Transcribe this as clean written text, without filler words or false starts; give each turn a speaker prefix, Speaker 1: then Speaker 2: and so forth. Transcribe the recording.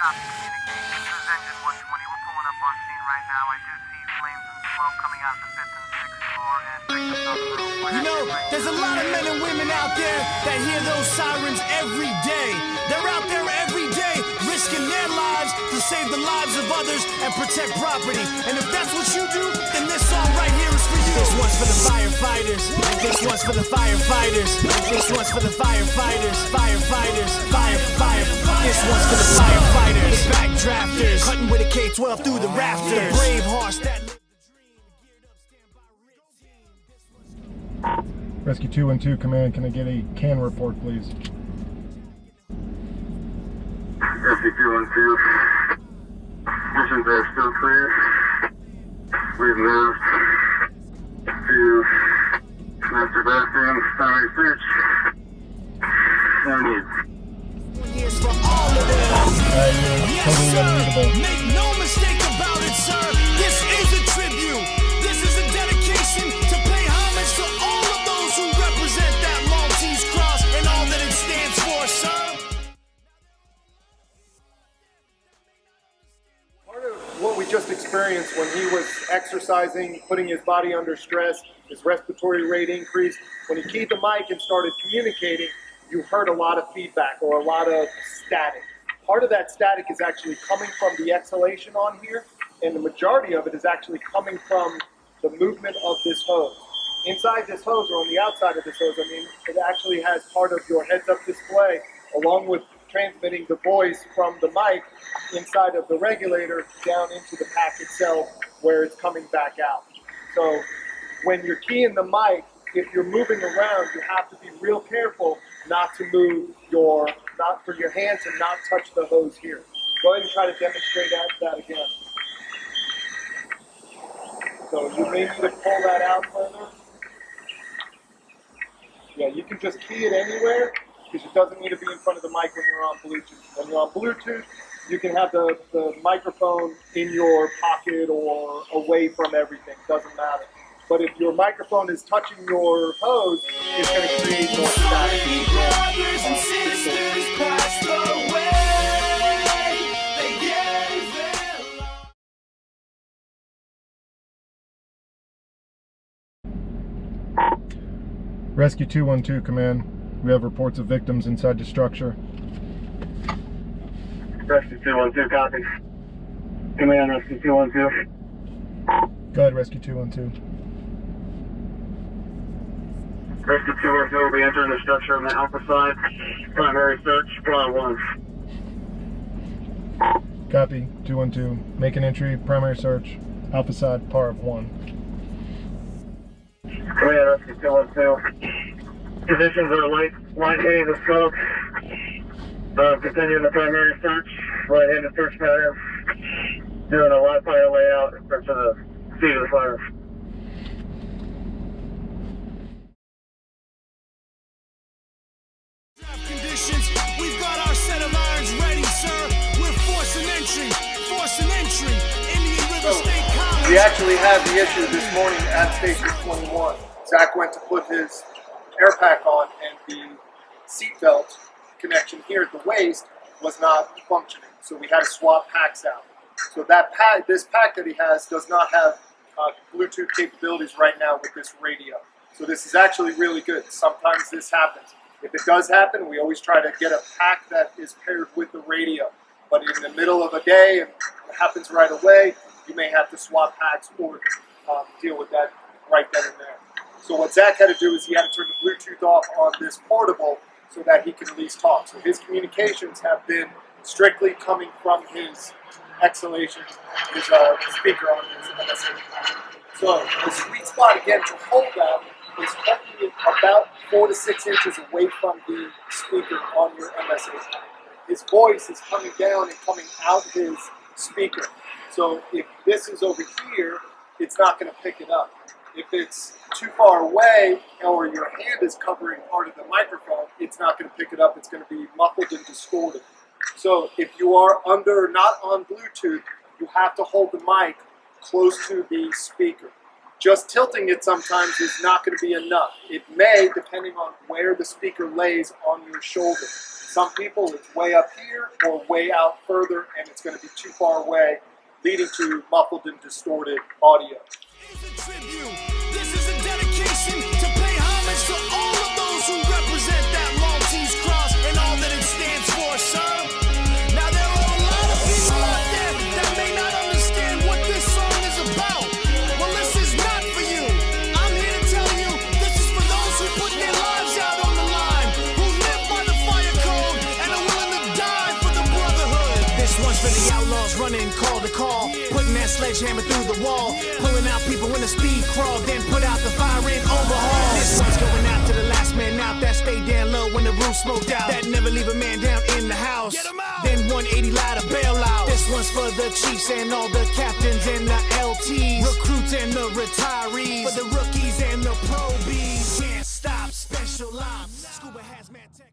Speaker 1: Copy communications. This is engine 120. We're pulling up on scene right now. I do see flames and smoke coming out of the 5th and 6th floor and breakers on the roof.
Speaker 2: You know, there's a lot of men and women out there that hear those sirens every day. They're out there every day risking their lives to save the lives of others and protect property. And if that's what you do, then this song right here is for you. This one's for the firefighters. This one's for the firefighters. This one's for the firefighters. Firefighters. Fire. This one's for the firefighters. The backdrafters. Cutting with a K-12 through the rafters. The brave hearts that live the dream.
Speaker 3: Rescue 212 Command, can I get a CAN report, please?
Speaker 4: Rescue 212. Missions are still clear. We've moved to master bathroom, primary search. No need.
Speaker 2: Here's for all of them. Yes, sir. Make no mistake about it, sir. This is a tribute. This is a dedication to pay homage to all of those who represent that Maltese cross and all that it stands for, sir.
Speaker 5: Part of what we just experienced when he was exercising, putting his body under stress, his respiratory rate increased. When he keyed the mic and started communicating, you heard a lot of feedback or a lot of static. Part of that static is actually coming from the exhalation on here, and the majority of it is actually coming from the movement of this hose. Inside this hose, or on the outside of this hose, it actually has part of your heads-up display, along with transmitting the voice from the mic inside of the regulator down into the pack itself, where it's coming back out. So when you're keying the mic, if you're moving around, you have to be real careful not to move not for your hand to not touch the hose here. Go ahead and try to demonstrate that again. So you may need to pull that out further. Yeah, you can just key it anywhere because it doesn't need to be in front of the mic when you're on Bluetooth. When you're on Bluetooth, you can have the microphone in your pocket or away from everything. Doesn't matter. But if your microphone is touching your hose, it's going to create more static.
Speaker 2: Brothers and sisters passed away. They gave their life.
Speaker 3: Rescue 212 Command, we have reports of victims inside the structure.
Speaker 4: Rescue 212, copy. Command, Rescue 212.
Speaker 3: Go ahead, Rescue 212.
Speaker 4: Rescue 212 will be entering the structure on the alpha side. Primary search, Prod 1.
Speaker 3: Copy, 212. Make an entry, primary search, alpha side, par of 1.
Speaker 4: Command, Rescue 212. Conditions are light haze of smoke. Continuing the primary search, right-handed search pattern. Doing a live fire layout in search of the seat of the fire.
Speaker 2: We've got our set of irons ready, sir. We're forcing entry Indian River State College.
Speaker 5: We actually had the issue this morning at Station 21. Zach went to put his air pack on, and the seatbelt connection here at the waist was not functioning. So we had to swap packs out. So this pack that he has does not have Bluetooth capabilities right now with this radio. So this is actually really good. Sometimes this happens. If it does happen, we always try to get a pack that is paired with the radio. But in the middle of a day, and it happens right away, you may have to swap packs or deal with that right then and there. So what Zach had to do is he had to turn the Bluetooth off on this portable so that he can at least talk. So his communications have been strictly coming from his exhalation, his speaker on his MSA. So the sweet spot again to hold that is holding it about 4 to 6 inches away from the speaker on your MSA. His voice is coming down and coming out his speaker. So if this is over here, it's not going to pick it up. If it's too far away or your hand is covering part of the microphone, it's not going to pick it up. It's going to be muffled and distorted. So if you are not on Bluetooth, you have to hold the mic close to the speaker. Just tilting it sometimes is not going to be enough. It may, depending on where the speaker lays on your shoulder. Some people, it's way up here or way out further, and it's going to be too far away, leading to muffled and distorted audio.
Speaker 2: This is a dedication to pay homage to all of those who represent that Maltese cross and all that it stands for, sir. Now there are a lot of people out there that may not understand what this song is about. Well, this is not for you. I'm here to tell you this is for those who put their lives out on the line, who live by the fire code and are willing to die for the brotherhood. This one's for the outlaws running call to call, putting that sledgehammer through the wall, pulling out people in a speed crawl, then put out the fire and overhaul. This one's going out to the last man out that stayed down low when the roof smoked out, that never leave a man down in the house. Then 180 lie to bail out. This one's for the chiefs and all the captains and the LTs, recruits and the retirees, for the rookies and the pro Bs. Can't stop special ops. Scuba hazmat tech.